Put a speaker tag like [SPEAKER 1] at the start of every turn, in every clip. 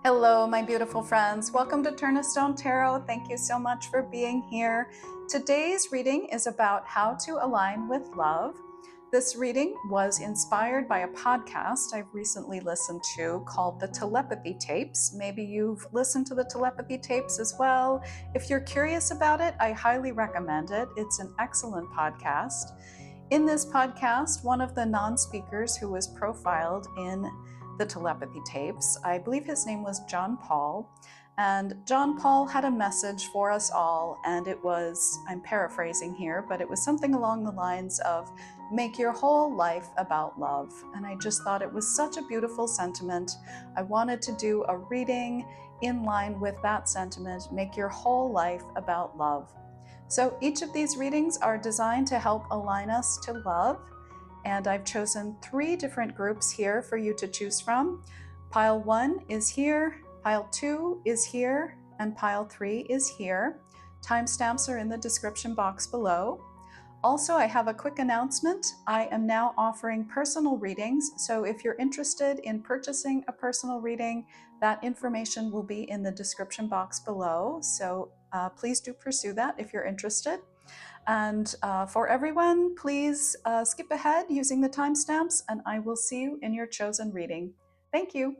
[SPEAKER 1] Hello, my beautiful friends. Welcome to Turn a Stone Tarot. Thank you so much for being here. Today's reading is about how to align with love. This reading was inspired by a podcast I've recently listened to called The Telepathy Tapes. Maybe you've listened to the Telepathy Tapes as well. If you're curious about it, I highly recommend it. It's an excellent podcast. In this podcast, one of the non-speakers who was profiled in the Telepathy Tapes, I believe his name was John Paul, and John Paul had a message for us all, and it was, I'm paraphrasing here, but it was something along the lines of, make your whole life about love. And I just thought it was such a beautiful sentiment. I wanted to do a reading in line with that sentiment, make your whole life about love. So each of these readings are designed to help align us to love, and I've chosen 3 different groups here for you to choose from. Pile 1 is here, Pile 2 is here, and Pile 3 is here. Timestamps are in the description box below. Also, I have a quick announcement. I am now offering personal readings, so if you're interested in purchasing a personal reading, that information will be in the description box below. So please do pursue that if you're interested. And for everyone, please skip ahead using the timestamps, and I will see you in your chosen reading. Thank you.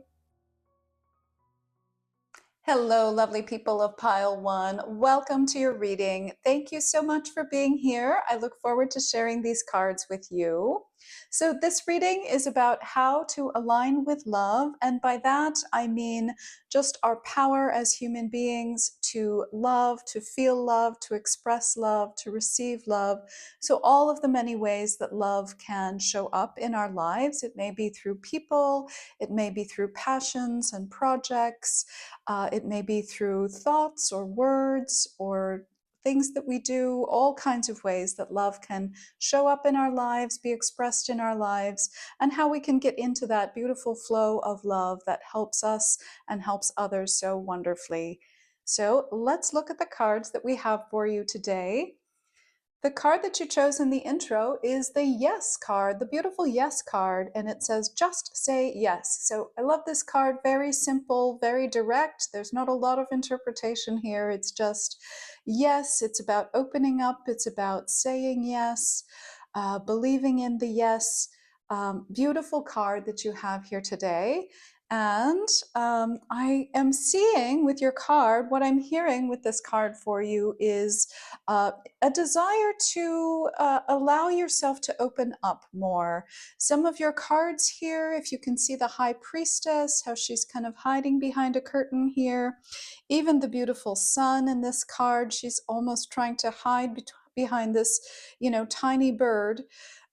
[SPEAKER 1] Hello, lovely people of Pile 1. Welcome to your reading. Thank you so much for being here. I look forward to sharing these cards with you. So this reading is about how to align with love, and by that I mean just our power as human beings to love, to feel love, to express love, to receive love. So all of the many ways that love can show up in our lives. It may be through people, it may be through passions and projects, it may be through thoughts or words or things that we do, all kinds of ways that love can show up in our lives, be expressed in our lives, and how we can get into that beautiful flow of love that helps us and helps others so wonderfully. So let's look at the cards that we have for you today. The card that you chose in the intro is the Yes card, the beautiful Yes card, and it says, just say yes. So I love this card, very simple, very direct. There's not a lot of interpretation here. It's just yes, it's about opening up, it's about saying yes, believing in the yes. Beautiful card that you have here today. And I am seeing with your card, what I'm hearing with this card for you is a desire to allow yourself to open up more. Some of your cards here, if you can see the High Priestess, how she's kind of hiding behind a curtain here. Even the beautiful Sun in this card, she's almost trying to hide behind this, tiny bird.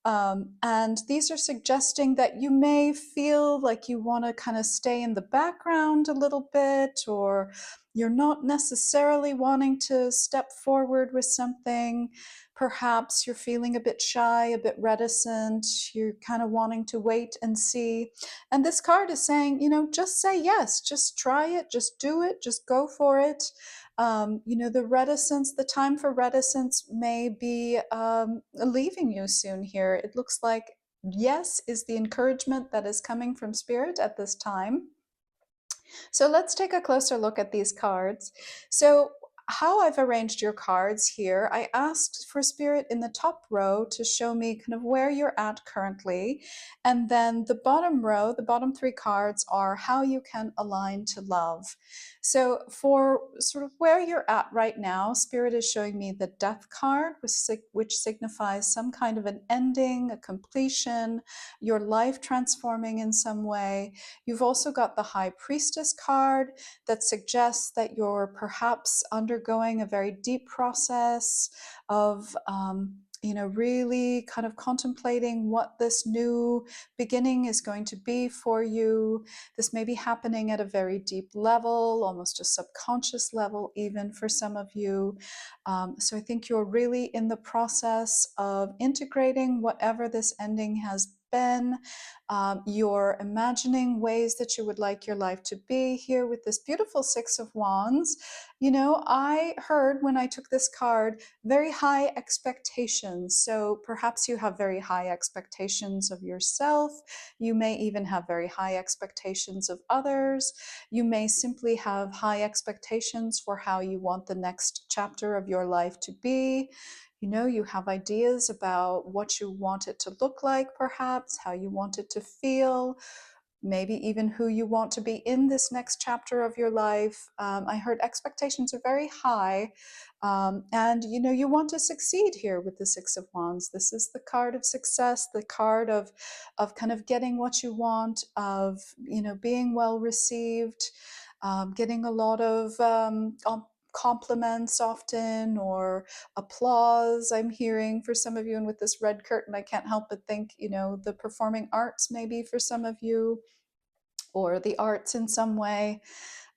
[SPEAKER 1] And these are suggesting that you may feel like you want to kind of stay in the background a little bit, or you're not necessarily wanting to step forward with something. Perhaps you're feeling a bit shy, a bit reticent. You're kind of wanting to wait and see. And this card is saying, just say yes, just try it, just do it, just go for it. The reticence, the time for reticence may be leaving you soon here. It looks like yes is the encouragement that is coming from Spirit at this time. So let's take a closer look at these cards. So how I've arranged your cards here, I asked for Spirit in the top row to show me kind of where you're at currently. And then the bottom row, the bottom 3 cards are how you can align to love. So for sort of where you're at right now, Spirit is showing me the Death card, which signifies some kind of an ending, a completion, your life transforming in some way. You've also got the High Priestess card that suggests that you're perhaps undergoing a very deep process of really kind of contemplating what this new beginning is going to be for you. This may be happening at a very deep level, almost a subconscious level even for some of you. So I think you're really in the process of integrating whatever this ending has been. You're imagining ways that you would like your life to be here with this beautiful Six of Wands. You know, I heard when I took this card very high expectations. So perhaps you have very high expectations of yourself. You may even have very high expectations of others. You may simply have high expectations for how you want the next chapter of your life to be. You know, you have ideas about what you want it to look like, perhaps, how you want it to feel, maybe even who you want to be in this next chapter of your life. I heard expectations are very high. And, you know, you want to succeed here with the Six of Wands. This is the card of success, the card of kind of getting what you want, of, you know, being well received, getting a lot of compliments often, or applause I'm hearing for some of you. And with this red curtain, I can't help but think, you know, the performing arts maybe for some of you, or the arts in some way.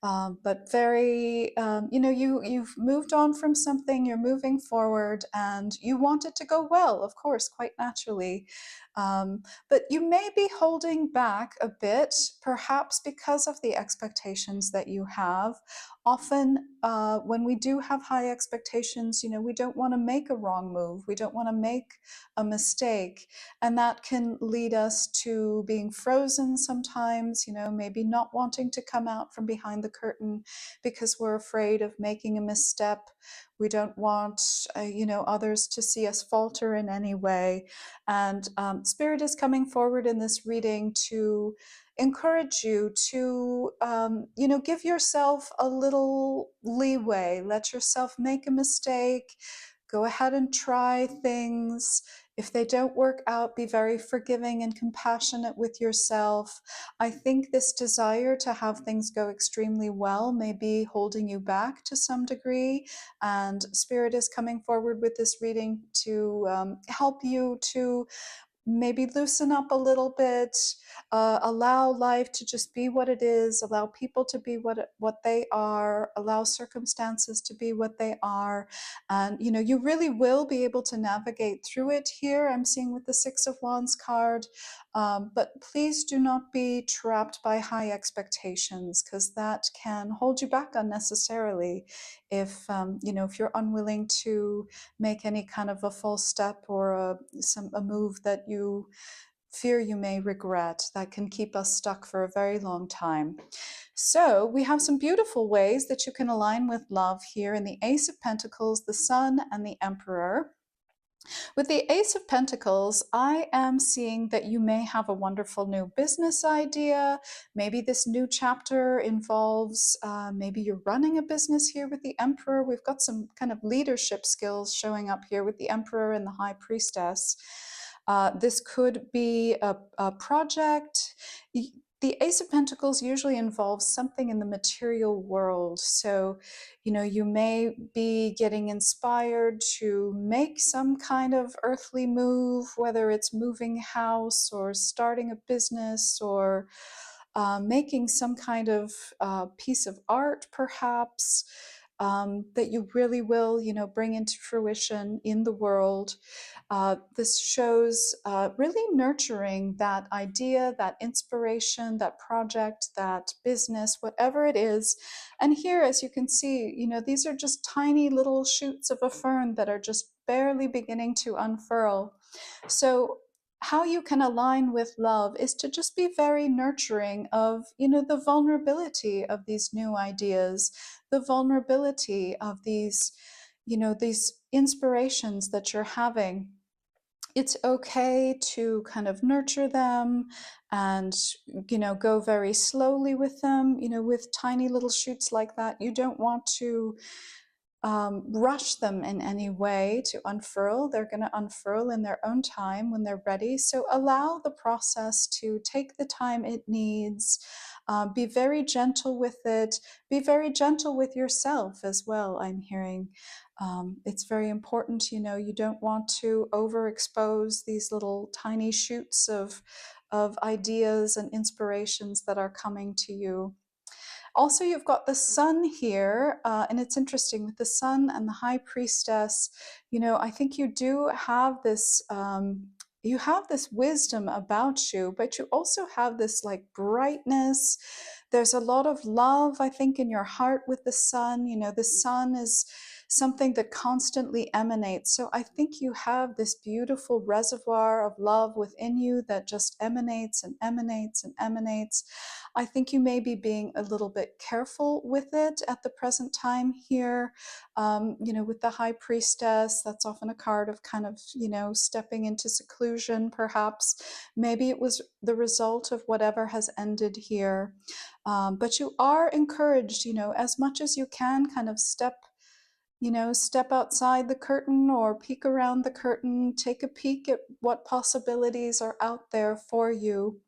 [SPEAKER 1] But very, you know, you've moved on from something, you're moving forward, and you want it to go well, of course, quite naturally. But you may be holding back a bit, perhaps because of the expectations that you have. Often, when we do have high expectations, you know, we don't want to make a wrong move, we don't want to make a mistake, and that can lead us to being frozen sometimes, you know, maybe not wanting to come out from behind the curtain because we're afraid of making a misstep. We don't want, you know, others to see us falter in any way. And Spirit is coming forward in this reading to encourage you to, you know, give yourself a little leeway. Let yourself make a mistake. Go ahead and try things. If they don't work out, be very forgiving and compassionate with yourself. I think this desire to have things go extremely well may be holding you back to some degree. And Spirit is coming forward with this reading to help you to maybe loosen up a little bit, allow life to just be what it is, allow people to be what they are, allow circumstances to be what they are. And, you know, you really will be able to navigate through it here. I'm seeing with the Six of Wands card. But please do not be trapped by high expectations, because that can hold you back unnecessarily if, you know, if you're unwilling to make any kind of a false step or a move that you fear you may regret. That can keep us stuck for a very long time. So we have some beautiful ways that you can align with love here in the Ace of Pentacles, the Sun, and the Emperor. With the Ace of Pentacles, I am seeing that you may have a wonderful new business idea. Maybe this new chapter involves, maybe you're running a business here with the Emperor. We've got some kind of leadership skills showing up here with the Emperor and the High Priestess. This could be a project. The Ace of Pentacles usually involves something in the material world. So, you know, you may be getting inspired to make some kind of earthly move, whether it's moving house or starting a business, or making some kind of piece of art, perhaps, that you really will, you know, bring into fruition in the world. This shows really nurturing that idea, that inspiration, that project, that business, whatever it is. And here, as you can see, you know, these are just tiny little shoots of a fern that are just barely beginning to unfurl. So how you can align with love is to just be very nurturing of, you know, the vulnerability of these new ideas, the vulnerability of these, you know, these inspirations that you're having. It's okay to kind of nurture them and, you know, go very slowly with them. You know, with tiny little shoots like that, you don't want to rush them in any way to unfurl. They're going to unfurl in their own time when they're ready. So allow the process to take the time it needs. Be very gentle with it. Be very gentle with yourself as well, I'm hearing. It's very important, you know, you don't want to overexpose these little tiny shoots of ideas and inspirations that are coming to you. Also, you've got the Sun here, and it's interesting with the Sun and the High Priestess. You know, I think you do have this, you have this wisdom about you, but you also have this like brightness. There's a lot of love, I think, in your heart with the sun. You know, the sun is something that constantly emanates. So I think you have this beautiful reservoir of love within you that just emanates and emanates and emanates. I think you may be being a little bit careful with it at the present time here. You know, with the high priestess, that's often a card of kind of, you know, stepping into seclusion, perhaps. Maybe it was the result of whatever has ended here. But you are encouraged, you know, as much as you can, kind of step outside the curtain or peek around the curtain, take a peek at what possibilities are out there for you.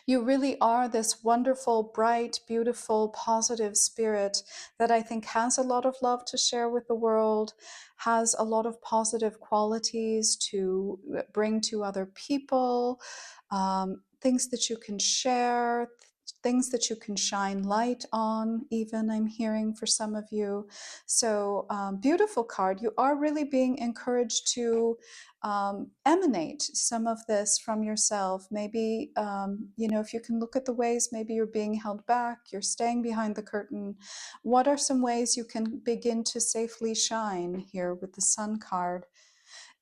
[SPEAKER 1] You really are this wonderful, bright, beautiful, positive spirit that I think has a lot of love to share with the world, has a lot of positive qualities to bring to other people, things that you can share, things that you can shine light on, even I'm hearing for some of you. So, beautiful card. You are really being encouraged to emanate some of this from yourself. Maybe, you know, if you can look at the ways maybe you're being held back, you're staying behind the curtain, what are some ways you can begin to safely shine here with the Sun card?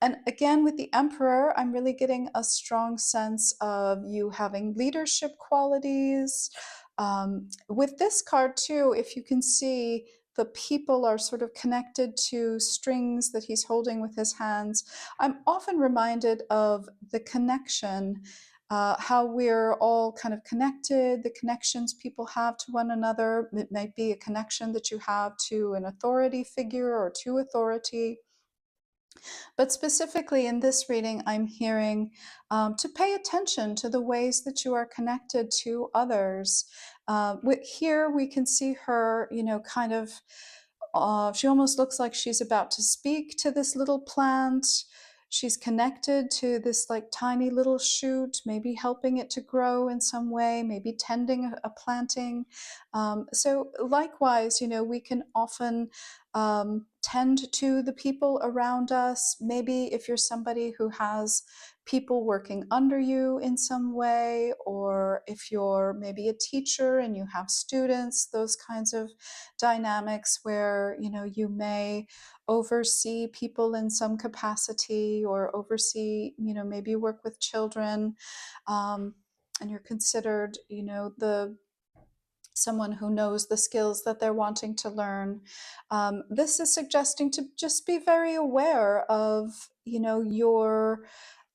[SPEAKER 1] And again, with the Emperor, I'm really getting a strong sense of you having leadership qualities. With this card, too, if you can see, the people are sort of connected to strings that he's holding with his hands. I'm often reminded of the connection, how we're all kind of connected, the connections people have to one another. It might be a connection that you have to an authority figure or to authority. But specifically in this reading, I'm hearing to pay attention to the ways that you are connected to others. Here we can see her, you know, kind of, she almost looks like she's about to speak to this little plant. She's connected to this like tiny little shoot, maybe helping it to grow in some way, maybe tending a planting. So likewise, you know, we can often tend to the people around us. Maybe if you're somebody who has people working under you in some way, or if you're maybe a teacher and you have students, those kinds of dynamics where, you know, you may oversee people in some capacity or oversee, you know, maybe work with children, and you're considered, you know, the someone who knows the skills that they're wanting to learn. This is suggesting to just be very aware of, you know, your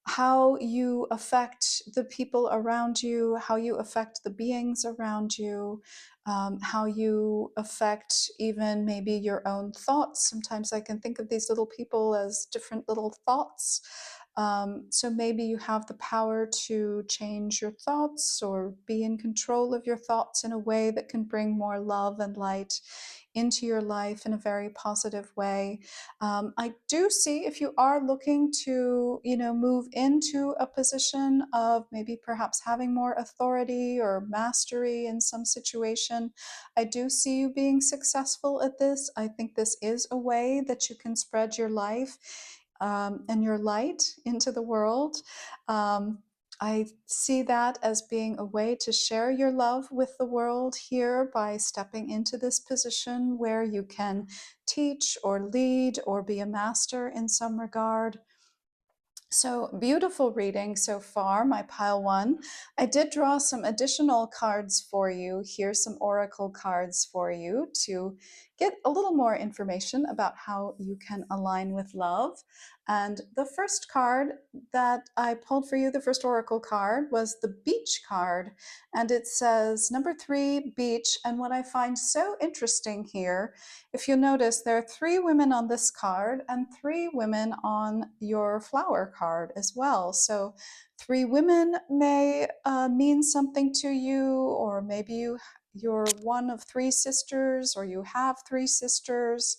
[SPEAKER 1] how you affect the people around you, how you affect the beings around you, how you affect even maybe your own thoughts. Sometimes I can think of these little people as different little thoughts. So maybe you have the power to change your thoughts or be in control of your thoughts in a way that can bring more love and light into your life in a very positive way. I do see if you are looking to, you know, move into a position of maybe perhaps having more authority or mastery in some situation, I do see you being successful at this. I think this is a way that you can spread your life and your light into the world. I see that as being a way to share your love with the world here by stepping into this position where you can teach or lead or be a master in some regard. So beautiful reading so far, my pile one. I did draw some additional cards for you. Here's some oracle cards for you to get a little more information about how you can align with love. And the first card that I pulled for you, the first oracle card, was the beach card. And it says number 3, beach. And what I find so interesting here, if you notice, there are 3 women on this card and 3 women on your flower card as well. So 3 women may mean something to you, or maybe you're one of 3 sisters, or you have 3 sisters.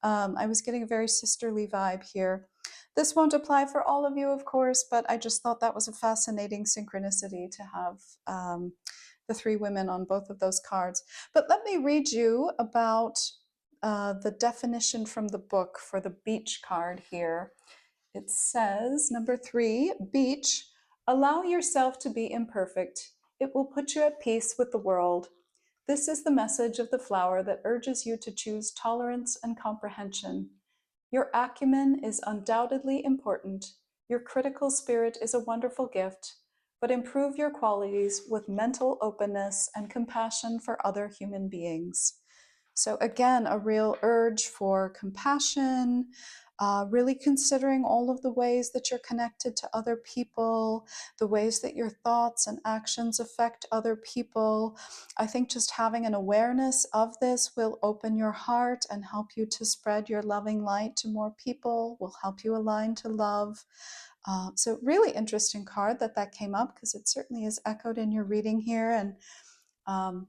[SPEAKER 1] I was getting a very sisterly vibe here. This won't apply for all of you, of course, but I just thought that was a fascinating synchronicity to have the 3 women on both of those cards. But let me read you about the definition from the book for the beach card here. It says, number 3, beach, allow yourself to be imperfect. It will put you at peace with the world. This is the message of the flower that urges you to choose tolerance and comprehension. Your acumen is undoubtedly important. Your critical spirit is a wonderful gift, but improve your qualities with mental openness and compassion for other human beings. So, again, a real urge for compassion, really considering all of the ways that you're connected to other people, the ways that your thoughts and actions affect other people. I think just having an awareness of this will open your heart and help you to spread your loving light to more people, will help you align to love. So, really interesting card that came up because it certainly is echoed in your reading here. And um,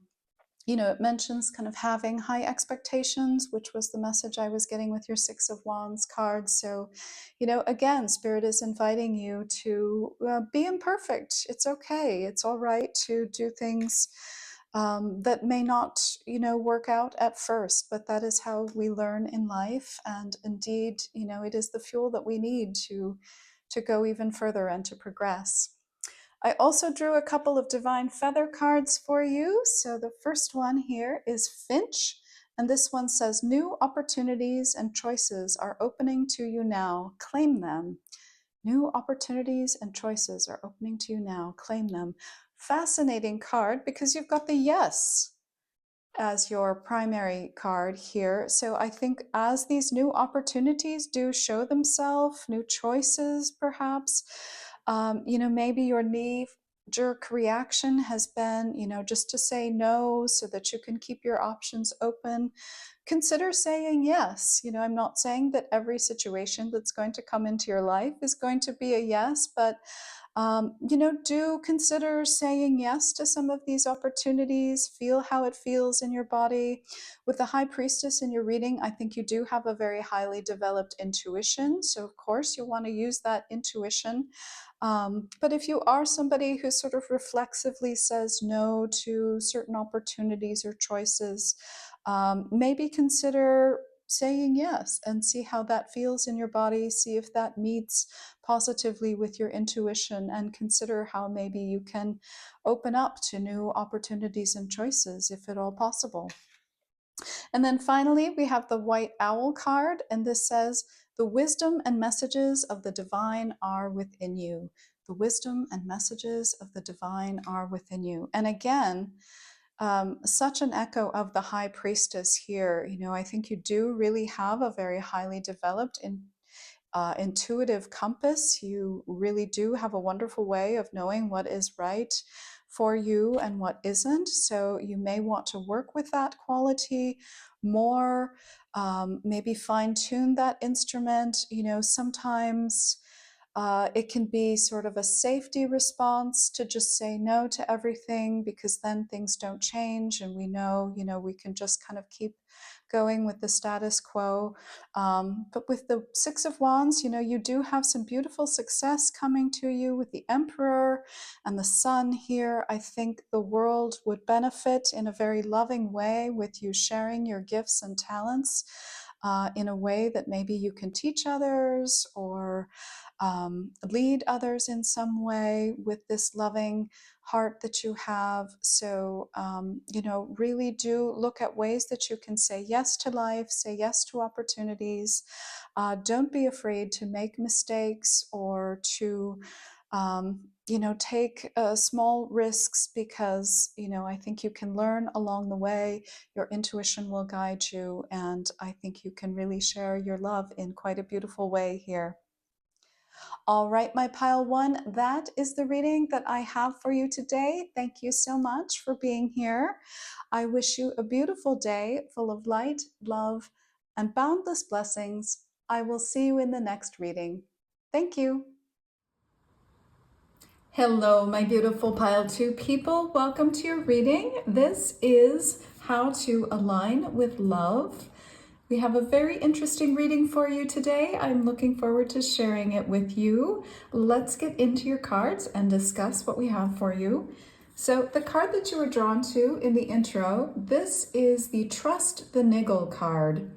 [SPEAKER 1] it mentions kind of having high expectations, which was the message I was getting with your Six of Wands card. So, again, Spirit is inviting you to be imperfect. It's okay. It's all right to do things that may not, work out at first, but that is how we learn in life. And indeed, it is the fuel that we need to go even further and to progress. I also drew a couple of divine feather cards for you. So the first one here is Finch, and this one says, new opportunities and choices are opening to you now. Claim them. New opportunities and choices are opening to you now. Claim them. Fascinating card because you've got the yes as your primary card here. So I think as these new opportunities do show themselves, new choices perhaps, maybe your knee-jerk reaction has been, just to say no so that you can keep your options open. Consider saying yes. I'm not saying that every situation that's going to come into your life is going to be a yes, but do consider saying yes to some of these opportunities. Feel how it feels in your body. With the High Priestess in your reading, I think you do have a very highly developed intuition. So, of course, you want to use that intuition. But if you are somebody who sort of reflexively says no to certain opportunities or choices, maybe consider saying yes and see how that feels in your body. See if that meets positively with your intuition, and consider how maybe you can open up to new opportunities and choices if at all possible. And then finally, we have the White Owl card, and this says, the wisdom and messages of the divine are within you. The wisdom and messages of the divine are within you. And again, such an echo of the High Priestess here. I think you do really have a very highly developed intuitive compass. You really do have a wonderful way of knowing what is right for you and what isn't. So you may want to work with that quality more, maybe fine tune that instrument. Sometimes it can be sort of a safety response to just say no to everything, because then things don't change and we know, we can just kind of keep going with the status quo. But with the Six of Wands, you do have some beautiful success coming to you with the Emperor and the Sun here. I think the world would benefit in a very loving way with you sharing your gifts and talents in a way that maybe you can teach others or lead others in some way with this loving heart that you have. So, really do look at ways that you can say yes to life, say yes to opportunities. Don't be afraid to make mistakes or to, take small risks, because, I think you can learn along the way. Your intuition will guide you, and I think you can really share your love in quite a beautiful way here. All right, my pile one, that is the reading that I have for you today. Thank you so much for being here. I wish you a beautiful day full of light, love, and boundless blessings. I will see you in the next reading. Thank you. Hello, my beautiful pile two people. Welcome to your reading. This is how to align with love. We have a very interesting reading for you today. I'm looking forward to sharing it with you. Let's get into your cards and discuss what we have for you. So the card that you were drawn to in the intro, this is the Trust the Niggle card.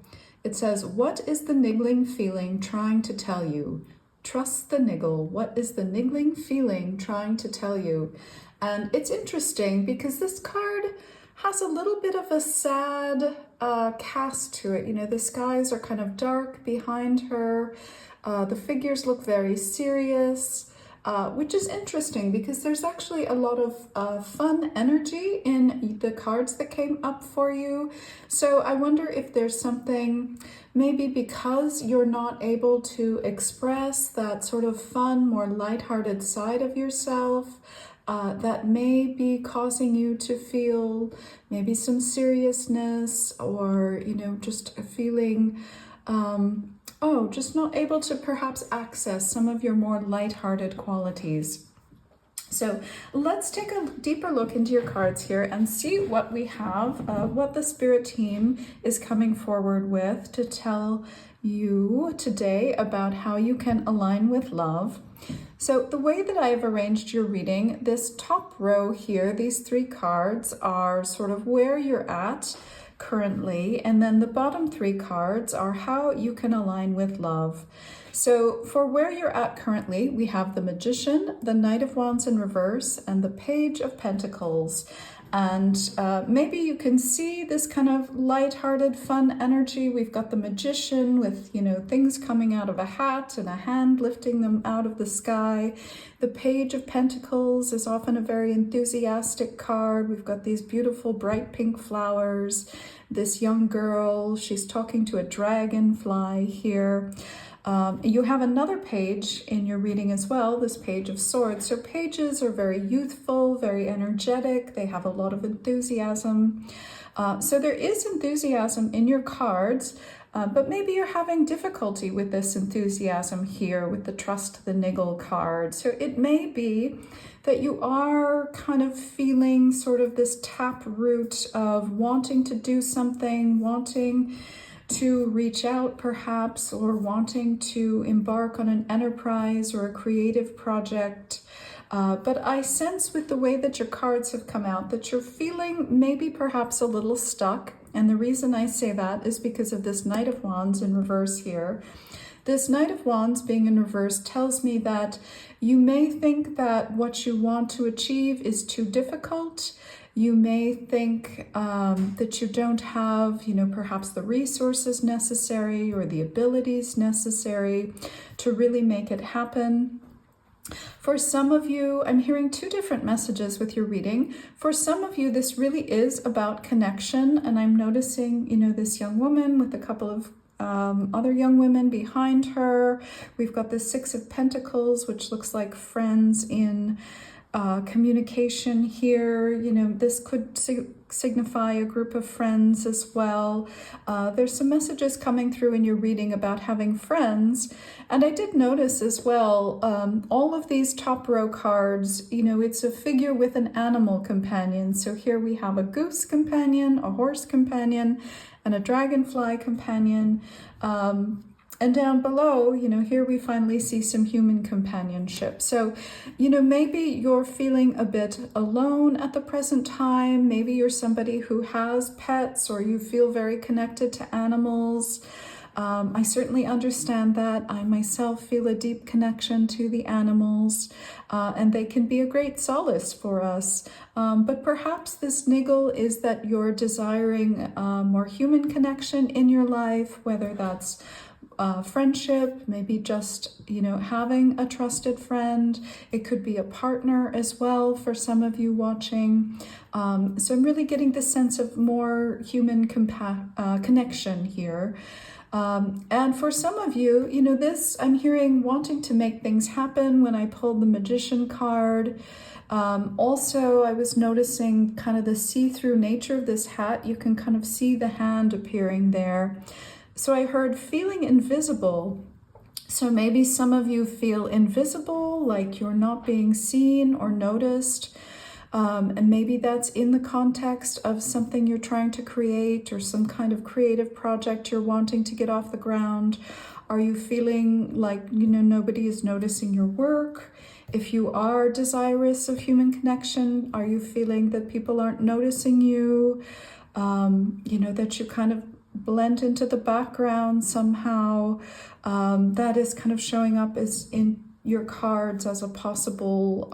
[SPEAKER 1] It says, what is the niggling feeling trying to tell you? Trust the niggle. What is the niggling feeling trying to tell you? And it's interesting because this card has a little bit of a sad cast to it. You know, the skies are kind of dark behind her. The figures look very serious, which is interesting because there's actually a lot of fun energy in the cards that came up for you. So I wonder if there's something, maybe because you're not able to express that sort of fun, more lighthearted side of yourself, that may be causing you to feel maybe some seriousness, or, you know, just a feeling, just not able to perhaps access some of your more lighthearted qualities. So let's take a deeper look into your cards here and see what we have, what the spirit team is coming forward with to tell you today about how you can align with love. So the way that I have arranged your reading, this top row here, these 3 cards are sort of where you're at currently, and then the bottom 3 cards are how you can align with love. So for where you're at currently, we have the Magician, the Knight of Wands in reverse, and the Page of Pentacles. And maybe you can see this kind of lighthearted, fun energy. We've got the Magician with, you know, things coming out of a hat and a hand lifting them out of the sky. The Page of Pentacles is often a very enthusiastic card. We've got these beautiful bright pink flowers. This young girl, she's talking to a dragonfly here. You have another page in your reading as well, this Page of Swords. So pages are very youthful, very energetic. They have a lot of enthusiasm. So there is enthusiasm in your cards, but maybe you're having difficulty with this enthusiasm here with the Trust the Niggle card. So it may be that you are kind of feeling sort of this taproot of wanting to do something, wanting to reach out perhaps, or wanting to embark on an enterprise or a creative project. But I sense with the way that your cards have come out that you're feeling maybe perhaps a little stuck. And the reason I say that is because of this Knight of Wands in reverse here. This Knight of Wands being in reverse tells me that you may think that what you want to achieve is too difficult. You may think that you don't have, you know, perhaps the resources necessary or the abilities necessary to really make it happen. For some of you, I'm hearing 2 different messages with your reading. For some of you, this really is about connection. And I'm noticing, you know, this young woman with a couple of other young women behind her. We've got the 6 of Pentacles, which looks like friends in communication here. You know, this could signify a group of friends as well. There's some messages coming through in your reading about having friends. And I did notice as well, all of these top row cards, you know, it's a figure with an animal companion. So here we have a goose companion, a horse companion, and a dragonfly companion. And down below, you know, here we finally see some human companionship. So, you know, maybe you're feeling a bit alone at the present time. Maybe you're somebody who has pets, or you feel very connected to animals. I certainly understand that. I myself feel a deep connection to the animals, and they can be a great solace for us. But perhaps this niggle is that you're desiring more human connection in your life, whether that's friendship, maybe just, you know, having a trusted friend. It could be a partner as well for some of you watching. So I'm really getting the sense of more human connection here. And for some of you, you know, this, I'm hearing wanting to make things happen when I pulled the Magician card. Also, I was noticing kind of the see-through nature of this hat. You can kind of see the hand appearing there. So I heard feeling invisible. So maybe some of you feel invisible, like you're not being seen or noticed. And maybe that's in the context of something you're trying to create, or some kind of creative project you're wanting to get off the ground. Are you feeling like, you know, nobody is noticing your work? If you are desirous of human connection, are you feeling that people aren't noticing you? You know, that you kind of blend into the background somehow. That is kind of showing up as in your cards as a possible,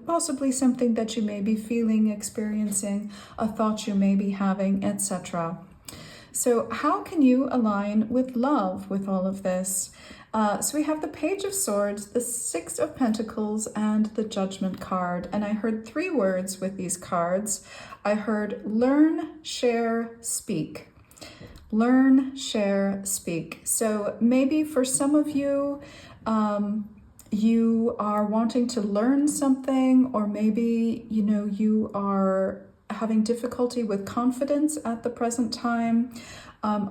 [SPEAKER 1] possibly something that you may be feeling, experiencing, a thought you may be having, etc. So how can you align with love with all of this? So we have the Page of Swords, the Six of Pentacles, and the Judgment card. And I heard 3 words with these cards. I heard learn, share, speak. Learn, share, speak. So maybe for some of you, you are wanting to learn something, or maybe, you are having difficulty with confidence at the present time.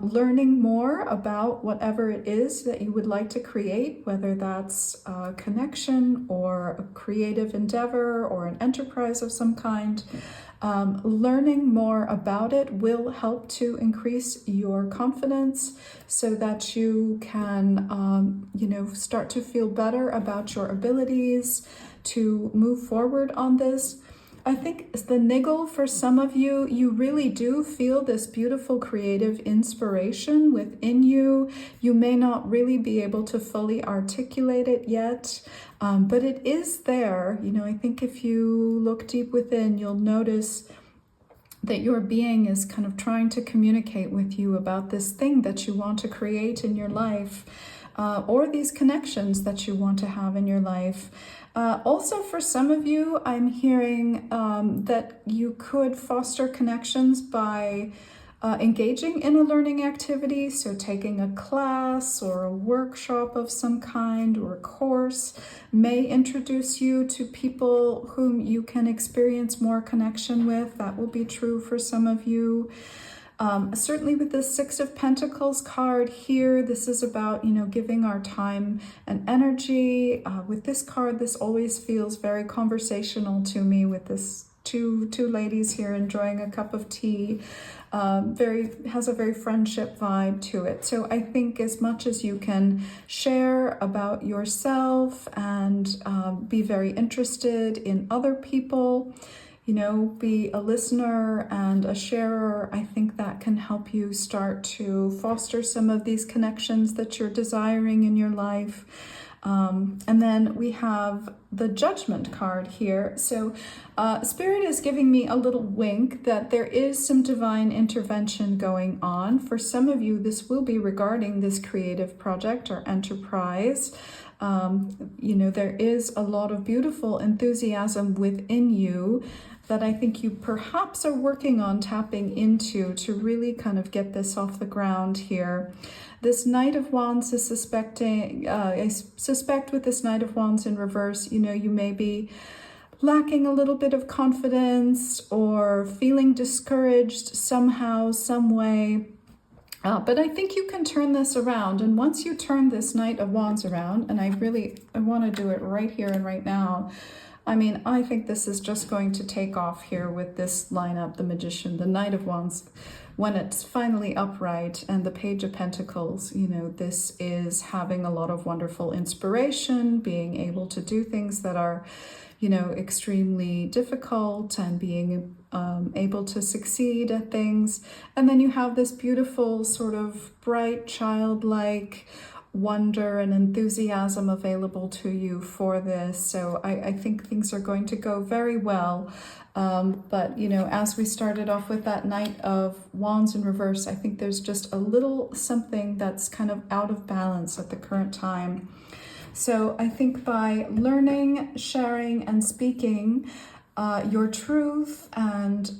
[SPEAKER 1] Learning more about whatever it is that you would like to create, whether that's a connection or a creative endeavor or an enterprise of some kind. Learning more about it will help to increase your confidence so that you can, start to feel better about your abilities to move forward on this. I think the niggle for some of you, you really do feel this beautiful creative inspiration within you. You may not really be able to fully articulate it yet, but it is there. I think if you look deep within, you'll notice that your being is kind of trying to communicate with you about this thing that you want to create in your life, or these connections that you want to have in your life. Also, for some of you, I'm hearing that you could foster connections by engaging in a learning activity, so taking a class or a workshop of some kind or a course may introduce you to people whom you can experience more connection with. That will be true for some of you. Certainly with the Six of Pentacles card here, this is about, giving our time and energy. With this card, this always feels very conversational to me, with this two ladies here enjoying a cup of tea. Has a very friendship vibe to it. So I think as much as you can share about yourself and be very interested in other people, be a listener and a sharer, I think that can help you start to foster some of these connections that you're desiring in your life. And then we have the Judgment card here. So Spirit is giving me a little wink that there is some divine intervention going on. For some of you, this will be regarding this creative project or enterprise. There is a lot of beautiful enthusiasm within you that I think you perhaps are working on tapping into to really kind of get this off the ground here. This Knight of Wands is I suspect with this Knight of Wands in reverse, you may be lacking a little bit of confidence or feeling discouraged somehow, some way. But I think you can turn this around. And once you turn this Knight of Wands around, and I want to do it right here and right now. I think this is just going to take off here with this lineup, the Magician, the Knight of Wands, when it's finally upright, and the Page of Pentacles. This is having a lot of wonderful inspiration, being able to do things that are, extremely difficult, and being able to succeed at things. And then you have this beautiful sort of bright, childlike wonder and enthusiasm available to you for this. So I think things are going to go very well. But, as we started off with that Knight of Wands in reverse, I think there's just a little something that's kind of out of balance at the current time. So I think by learning, sharing, and speaking your truth, and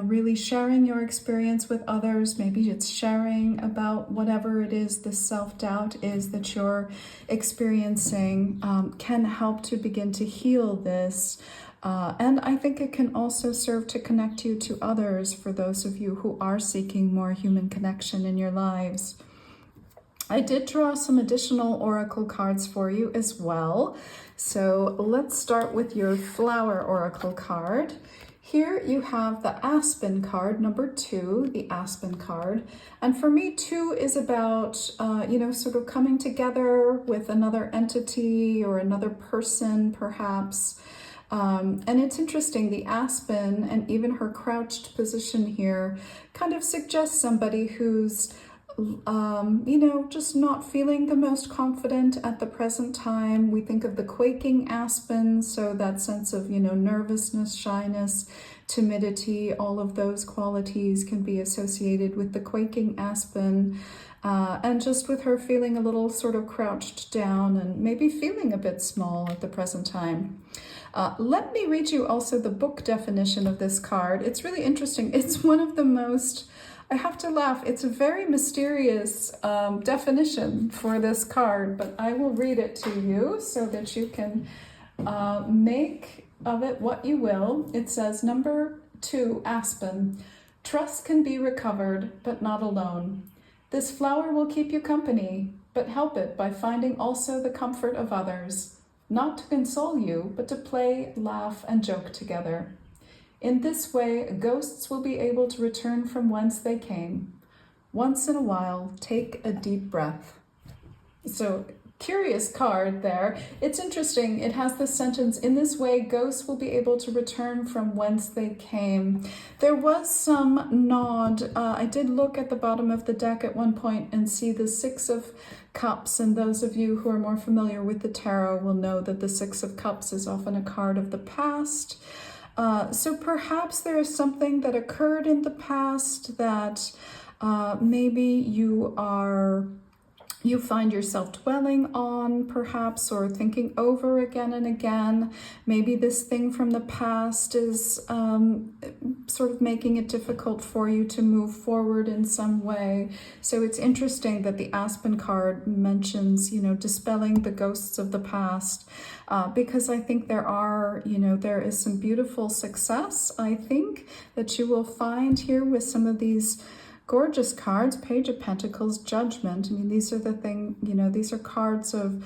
[SPEAKER 1] really sharing your experience with others, maybe it's sharing about whatever it is the self-doubt is that you're experiencing, can help to begin to heal this. And I think it can also serve to connect you to others, for those of you who are seeking more human connection in your lives. I did draw some additional oracle cards for you as well. So let's start with your Flower oracle card. Here you have the Aspen card, number 2, the Aspen card. And for me, 2 is about, sort of coming together with another entity or another person, perhaps. And it's interesting, the aspen and even her crouched position here kind of suggests somebody who's just not feeling the most confident at the present time. We think of the quaking aspen, so that sense of, nervousness, shyness, timidity, all of those qualities can be associated with the quaking aspen. And just with her feeling a little sort of crouched down and maybe feeling a bit small at the present time. Let me read you also the book definition of this card. It's really interesting. It's one of the most, I have to laugh, it's a very mysterious definition for this card, but I will read it to you so that you can make of it what you will. It says, number 2, aspen. Trust can be recovered, but not alone. This flower will keep you company, but help it by finding also the comfort of others, not to console you, but to play, laugh, and joke together. In this way, ghosts will be able to return from whence they came. Once in a while, take a deep breath. So, curious card there. It's interesting. It has this sentence, in this way, ghosts will be able to return from whence they came. There was some nod. I did look at the bottom of the deck at one point and see the 6 of Cups, and those of you who are more familiar with the tarot will know that the 6 of Cups is often a card of the past. So perhaps there is something that occurred in the past that maybe you find yourself dwelling on, perhaps, or thinking over again and again. Maybe this thing from the past is sort of making it difficult for you to move forward in some way. So it's interesting that the Aspen card mentions, dispelling the ghosts of the past, because I think there is some beautiful success, I think, that you will find here with some of these gorgeous cards. Page of Pentacles, Judgment. I mean, these are these are cards of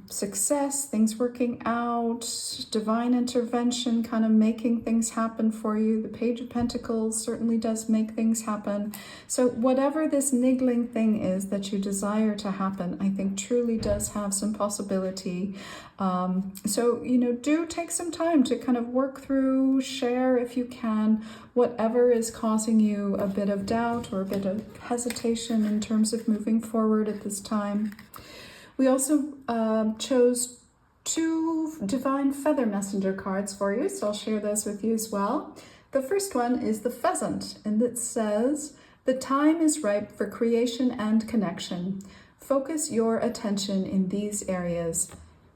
[SPEAKER 1] success, things working out, divine intervention, kind of making things happen for you. The Page of Pentacles certainly does make things happen. So whatever this niggling thing is that you desire to happen, I think truly does have some possibility. So, do take some time to kind of work through, share if you can, whatever is causing you a bit of doubt or a bit of hesitation in terms of moving forward at this time. We also chose 2 Divine Feather Messenger cards for you, so I'll share those with you as well. The first one is the Pheasant, and it says, the time is ripe for creation and connection. Focus your attention in these areas.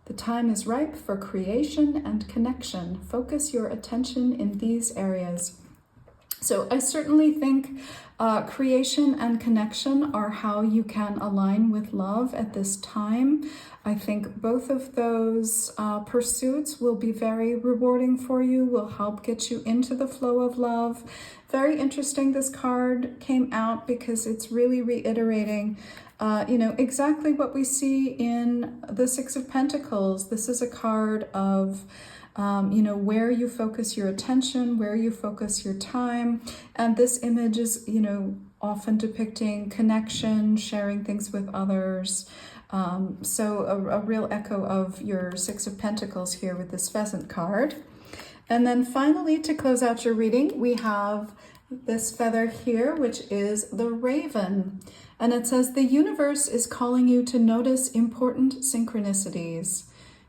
[SPEAKER 1] The time is ripe for creation and connection. Focus your attention in these areas. So I certainly think creation and connection are how you can align with love at this time. I think both of those pursuits will be very rewarding for you, will help get you into the flow of love. Very interesting this card came out because it's really reiterating exactly what we see in the 6 of Pentacles. This is a card of where you focus your attention, where you focus your time. And this image is, often depicting connection, sharing things with others. So a real echo of your 6 of Pentacles here with this Pheasant card. And then finally, to close out your reading, we have this feather here, which is the Raven. And it says, the universe is calling you to notice important synchronicities.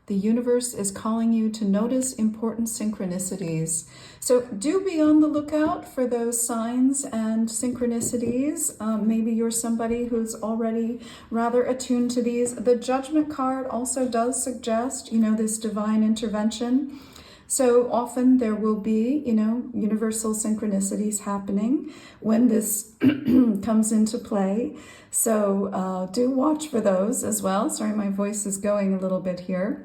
[SPEAKER 1] The universe is calling you to notice important synchronicities. So do be on the lookout for those signs and synchronicities. Maybe you're somebody who's already rather attuned to these. The Judgment card also does suggest, this divine intervention. So often there will be, universal synchronicities happening when this comes into play. So do watch for those as well. Sorry, my voice is going a little bit here.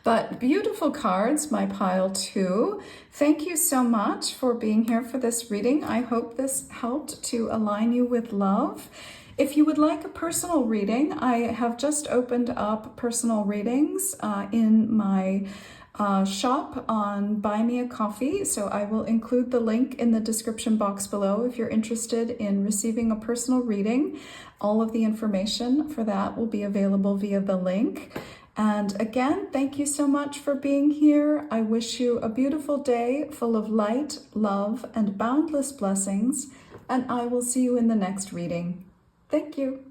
[SPEAKER 1] But beautiful cards, my pile 2. Thank you so much for being here for this reading. I hope this helped to align you with love. If you would like a personal reading, I have just opened up personal readings in my shop on Buy Me a Coffee. So I will include the link in the description box below if you're interested in receiving a personal reading. All of the information for that will be available via the link. And again, thank you so much for being here. I wish you a beautiful day full of light, love, and boundless blessings, and I will see you in the next reading. Thank you.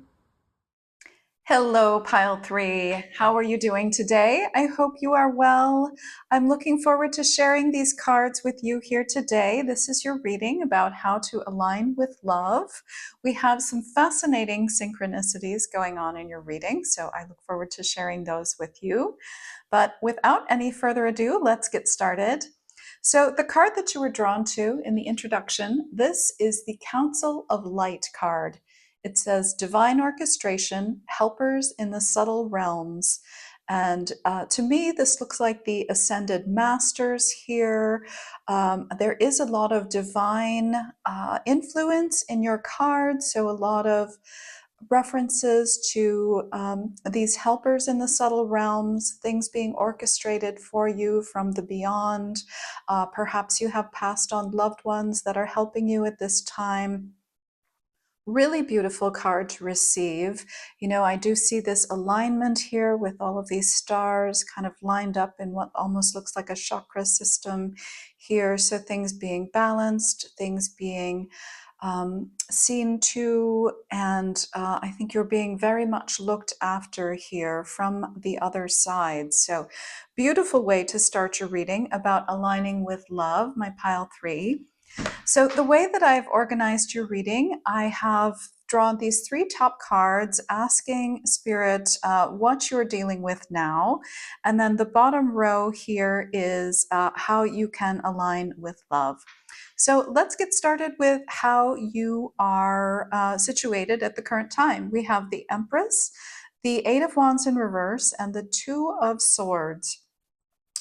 [SPEAKER 1] Hello, Pile 3. How are you doing today? I hope you are well. I'm looking forward to sharing these cards with you here today. This is your reading about how to align with love. We have some fascinating synchronicities going on in your reading, so I look forward to sharing those with you. But without any further ado, let's get started. So the card that you were drawn to in the introduction, this is the Council of Light card. It says Divine Orchestration, Helpers in the Subtle Realms. And to me, this looks like the Ascended Masters here. There is a lot of divine influence in your card, so a lot of references to these helpers in the subtle realms, things being orchestrated for you from the beyond. Perhaps you have passed on loved ones that are helping you at this time. Really beautiful card to receive. You know, I do see this alignment here with all of these stars kind of lined up in what almost looks like a chakra system here. So things being balanced, things being seen to, and I think you're being very much looked after here from the other side. So beautiful way to start your reading about aligning with love, my pile 3. So the way that I've organized your reading, I have drawn these 3 top cards asking Spirit what you're dealing with now. And then the bottom row here is how you can align with love. So let's get started with how you are situated at the current time. We have the Empress, the Eight of Wands in reverse, and the Two of Swords.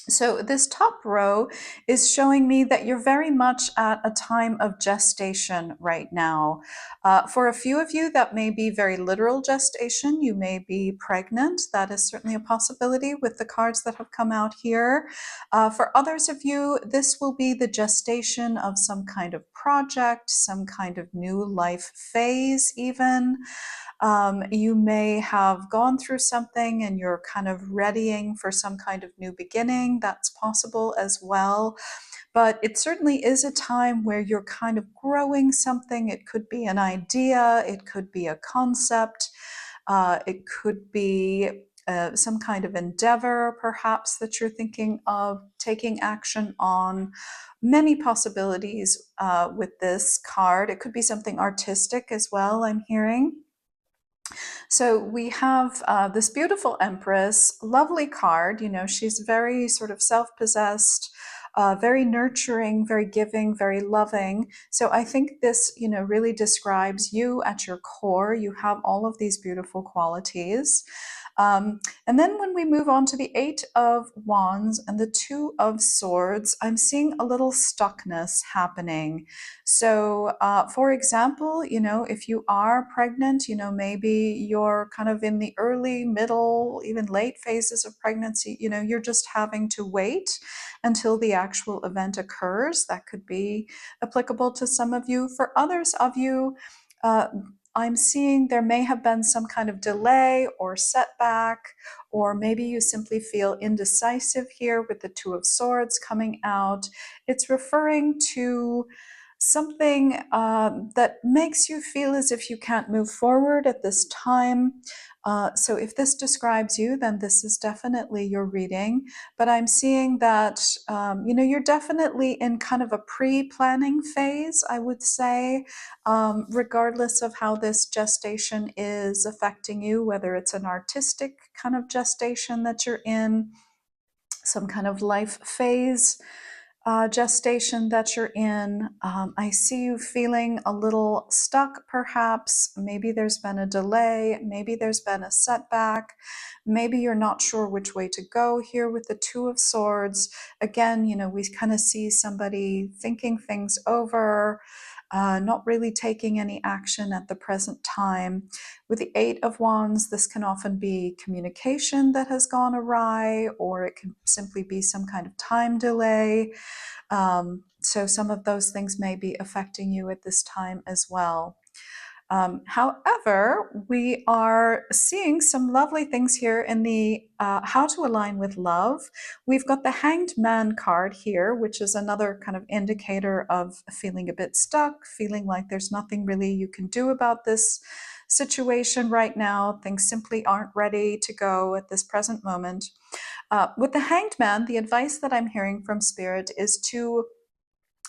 [SPEAKER 1] So this top row is showing me that you're very much at a time of gestation right now. For a few of you, that may be very literal gestation. You may be pregnant. That is certainly a possibility with the cards that have come out here. For others of you, this will be the gestation of some kind of project, some kind of new life phase even. You may have gone through something and you're kind of readying for some kind of new beginning. That's possible as well. But it certainly is a time where you're kind of growing something. It could be an idea, it could be a concept, it could be some kind of endeavor, perhaps, that you're thinking of taking action on. Many possibilities with this card. It could be something artistic as well, I'm hearing. So we have this beautiful Empress, lovely card. You know, she's very sort of self-possessed, very nurturing, very giving, very loving. So I think this, you know, really describes you at your core. You have all of these beautiful qualities. And then when we move on to the Eight of Wands and the Two of Swords, I'm seeing a little stuckness happening. So, for example, you know, if you are pregnant, you know, maybe you're kind of in the early, middle, even late phases of pregnancy, you know, you're just having to wait until the actual event occurs. That could be applicable to some of you. For others of you, uh, I'm seeing there may have been some kind of delay or setback, or maybe you simply feel indecisive here with the Two of Swords coming out. It's referring to something that makes you feel as if you can't move forward at this time. So if this describes you, then this is definitely your reading. But I'm seeing that, you know, you're definitely in kind of a pre-planning phase, I would say, regardless of how this gestation is affecting you, whether it's an artistic kind of gestation that you're in, some kind of life phase gestation that you're in. I see you feeling a little stuck, perhaps. Maybe there's been a delay. Maybe there's been a setback. Maybe you're not sure which way to go here with the Two of Swords. Again, you know, we kind of see somebody thinking things over, not really taking any action at the present time. With the Eight of Wands, this can often be communication that has gone awry, or it can simply be some kind of time delay. So some of those things may be affecting you at this time as well. However, we are seeing some lovely things here in the how to align with love. We've got the Hanged Man card here, which is another kind of indicator of feeling a bit stuck, feeling like there's nothing really you can do about this situation right now. Things simply aren't ready to go at this present moment. With the Hanged Man, the advice that I'm hearing from Spirit is to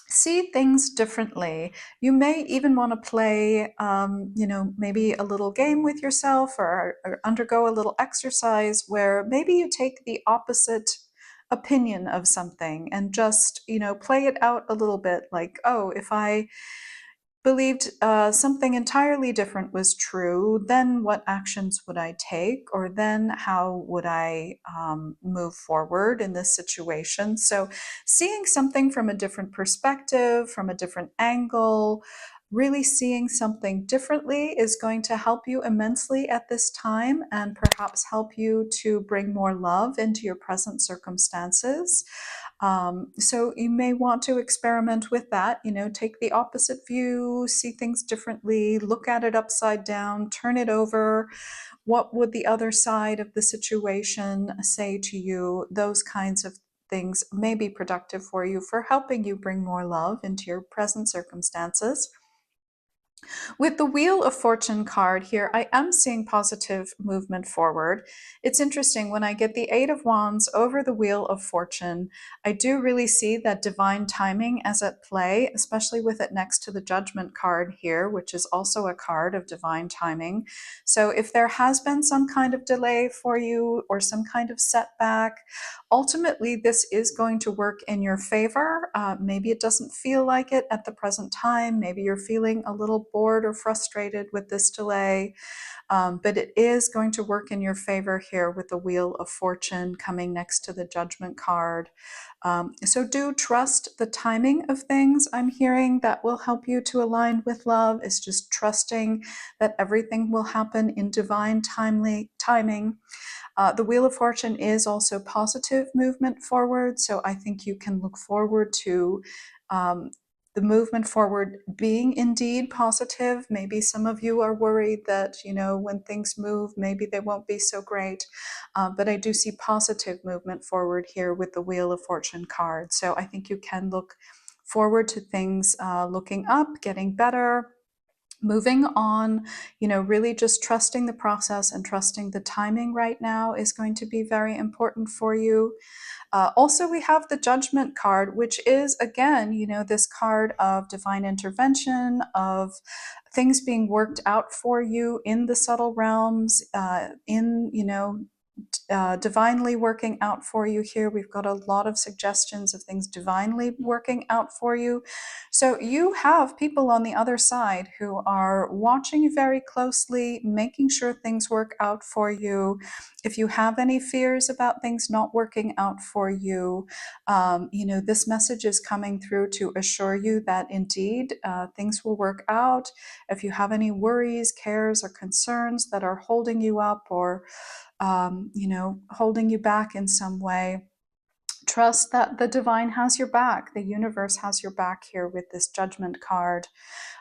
[SPEAKER 1] see things differently. You may even want to play, maybe a little game with yourself, or undergo a little exercise where maybe you take the opposite opinion of something and just, play it out a little bit. Like, oh, if I believed something entirely different was true, then what actions would I take? Or then how would I move forward in this situation? So, seeing something from a different perspective, from a different angle, really seeing something differently is going to help you immensely at this time, and perhaps help you to bring more love into your present circumstances. So you may want to experiment with that, take the opposite view, see things differently, look at it upside down, turn it over. What would the other side of the situation say to you? Those kinds of things may be productive for you, for helping you bring more love into your present circumstances. With the Wheel of Fortune card here, I am seeing positive movement forward. It's interesting, when I get the Eight of Wands over the Wheel of Fortune, I do really see that divine timing as at play, especially with it next to the Judgment card here, which is also a card of divine timing. So if there has been some kind of delay for you, or some kind of setback, ultimately this is going to work in your favor. Maybe it doesn't feel like it at the present time. Maybe you're feeling a little bored or frustrated with this delay, but it is going to work in your favor here with the Wheel of Fortune coming next to the Judgment card. So do trust the timing of things. I'm hearing that will help you to align with love, is just trusting that everything will happen in divine timing. The Wheel of Fortune is also positive movement forward, so I think you can look forward to the movement forward being indeed positive. Maybe some of you are worried that, when things move, maybe they won't be so great. But I do see positive movement forward here with the Wheel of Fortune card. So I think you can look forward to things looking up, getting better, moving on. Really just trusting the process and trusting the timing right now is going to be very important for you. Also, we have the Judgment card, which is, again, this card of divine intervention, of things being worked out for you in the subtle realms, divinely working out for you here. We've got a lot of suggestions of things divinely working out for you. So you have people on the other side who are watching you very closely, making sure things work out for you. If you have any fears about things not working out for you, this message is coming through to assure you that indeed things will work out. If you have any worries, cares, or concerns that are holding you up, or holding you back in some way, trust that the divine has your back. The universe has your back here with this Judgment card.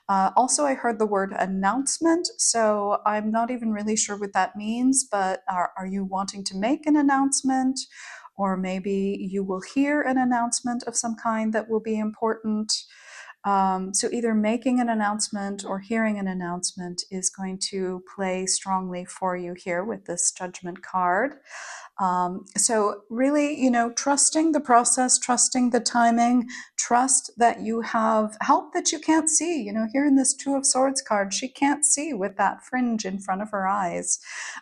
[SPEAKER 1] Also, I heard the word announcement, so I'm not even really sure what that means, but are you wanting to make an announcement? Or maybe you will hear an announcement of some kind that will be important. So either making an announcement or hearing an announcement is going to play strongly for you here with this Judgment card. So really, trusting the process, trusting the timing, trust that you have help that you can't see. Here in this Two of Swords card, she can't see with that fringe in front of her eyes.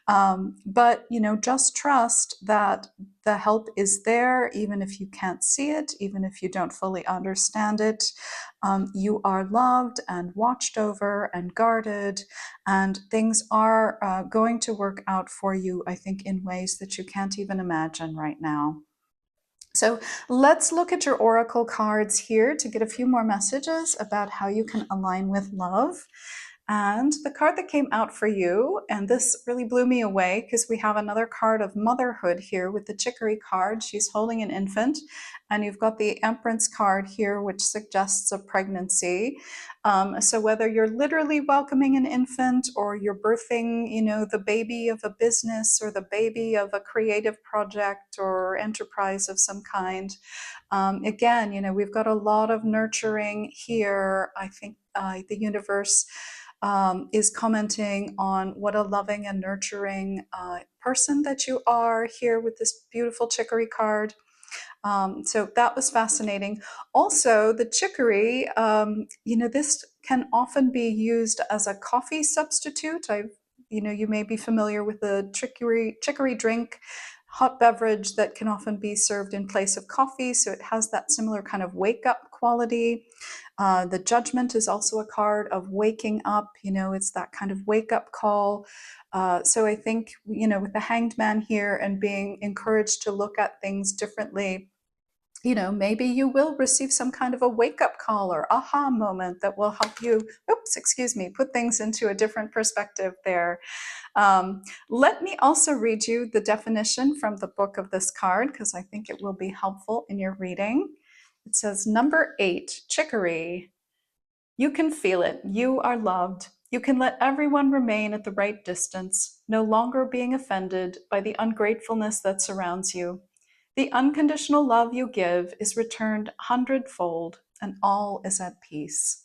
[SPEAKER 1] But, just trust that the help is there, even if you can't see it, even if you don't fully understand it. You are loved and watched over and guarded, and things are going to work out for you, I think, in ways that you can't even imagine right now. So let's look at your oracle cards here to get a few more messages about how you can align with love. And the card that came out for you, and this really blew me away because we have another card of motherhood here with the chicory card. She's holding an infant. And you've got the Empress card here, which suggests a pregnancy. So whether you're literally welcoming an infant or you're birthing, the baby of a business or the baby of a creative project or enterprise of some kind, again, we've got a lot of nurturing here. I think the universe is commenting on what a loving and nurturing person that you are here with this beautiful chicory card. So that was fascinating. Also, the chicory, this can often be used as a coffee substitute. You may be familiar with the chicory drink, hot beverage that can often be served in place of coffee. So it has that similar kind of wake up quality. The Judgment is also a card of waking up. It's that kind of wake up call. So I think, with the Hanged Man here and being encouraged to look at things differently, maybe you will receive some kind of a wake-up call or aha moment that will help you, put things into a different perspective there. Let me also read you the definition from the book of this card, because I think it will be helpful in your reading. It says, number 8, chicory. You can feel it. You are loved. You can let everyone remain at the right distance, no longer being offended by the ungratefulness that surrounds you. The unconditional love you give is returned hundredfold, and all is at peace.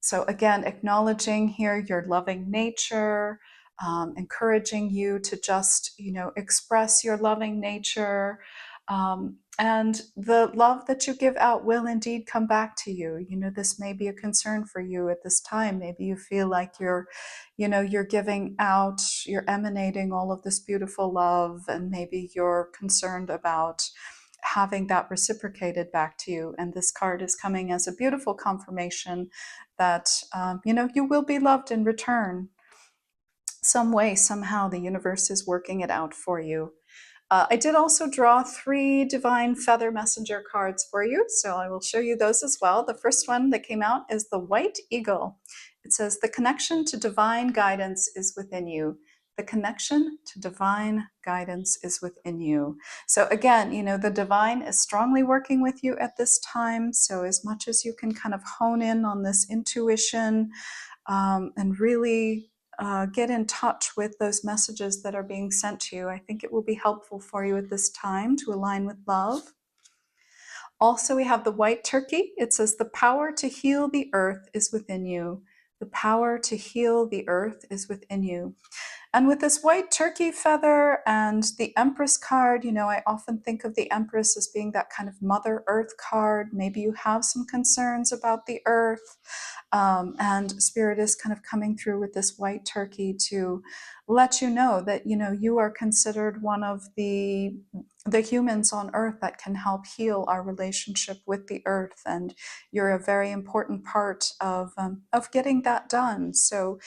[SPEAKER 1] So again, acknowledging here your loving nature, encouraging you to just, express your loving nature. And the love that you give out will indeed come back to you. This may be a concern for you at this time. Maybe you feel like you're giving out, you're emanating all of this beautiful love, and maybe you're concerned about having that reciprocated back to you. And this card is coming as a beautiful confirmation that, you will be loved in return. Some way, somehow, the universe is working it out for you. I did also draw 3 Divine Feather Messenger cards for you, so I will show you those as well. The first one that came out is the White Eagle. It says, the connection to divine guidance is within you. The connection to divine guidance is within you. So again, the divine is strongly working with you at this time. So as much as you can kind of hone in on this intuition and really get in touch with those messages that are being sent to you, I think it will be helpful for you at this time to align with love. Also, we have the white turkey. It says, the power to heal the earth is within you. The power to heal the earth is within you. And with this white turkey feather and the Empress card, I often think of the Empress as being that kind of Mother Earth card. Maybe you have some concerns about the earth. And Spirit is kind of coming through with this white turkey to let you know that, you are considered one of the humans on earth that can help heal our relationship with the earth. And you're a very important part of getting that done. So,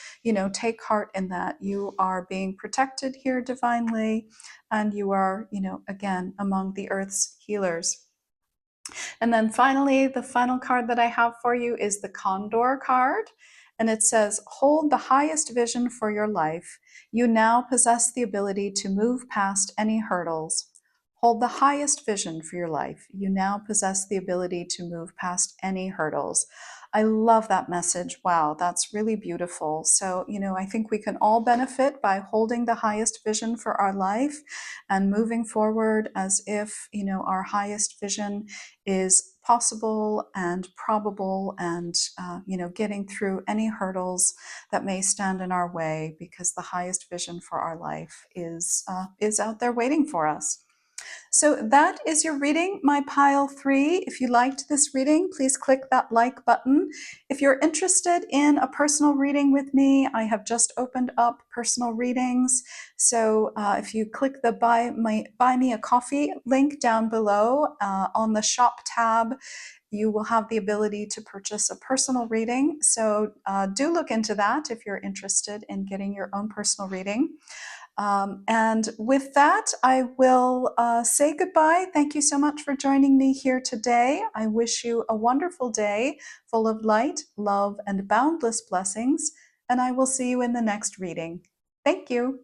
[SPEAKER 1] take heart in that. You are being protected here divinely, and you are, again, among the earth's healers. And then finally, the final card that I have for you is the Condor card. And it says, hold the highest vision for your life. You now possess the ability to move past any hurdles. Hold the highest vision for your life. You now possess the ability to move past any hurdles. I love that message. Wow, that's really beautiful. So, I think we can all benefit by holding the highest vision for our life and moving forward as if, our highest vision is possible and probable, and getting through any hurdles that may stand in our way, because the highest vision for our life is out there waiting for us. So that is your reading, my pile 3. If you liked this reading, please click that like button. If you're interested in a personal reading with me, I have just opened up personal readings. So if you click the buy me a coffee link down below on the shop tab, you will have the ability to purchase a personal reading. So do look into that if you're interested in getting your own personal reading. And with that, I will say goodbye. Thank you so much for joining me here today. I wish you a wonderful day full of light, love, and boundless blessings. and I will see you in the next reading. Thank you.